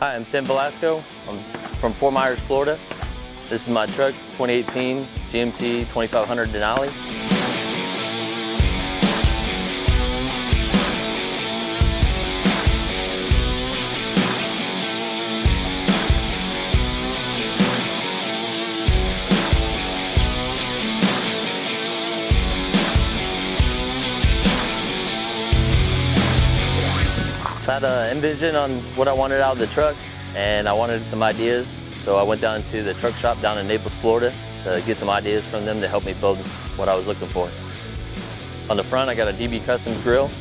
Hi, I'm Tim Velasco. I'm from Fort Myers, Florida. This is my truck, 2018 GMC 2500 Denali. So I had an envision on what I wanted out of the truck, and I wanted some ideas. So I went down to the truck shop down in Naples, Florida to get some ideas from them to help me build what I was looking for. On the front, I got a DB Customs grill,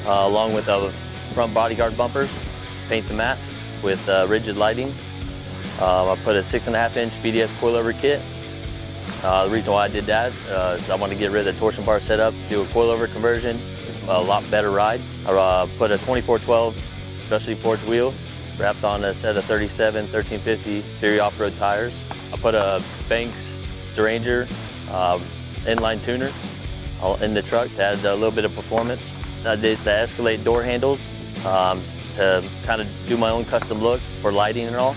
along with the front bodyguard bumpers, paint the match with rigid lighting. I put a 6.5-inch BDS coilover kit. The reason why I did that is I wanted to get rid of the torsion bar setup, do a coilover conversion. It's a lot better ride. I put a 2412 specialty forged wheel, wrapped on a set of 37 1350 theory off-road tires. I put a Banks Deranger inline tuner in the truck to add a little bit of performance. I did the Escalade door handles to kind of do my own custom look for lighting and all,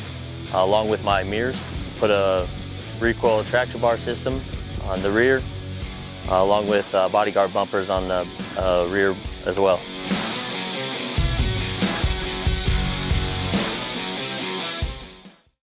along with my mirrors. Put a Recoil Traction Bar system on the rear, along with bodyguard bumpers on the rear as well.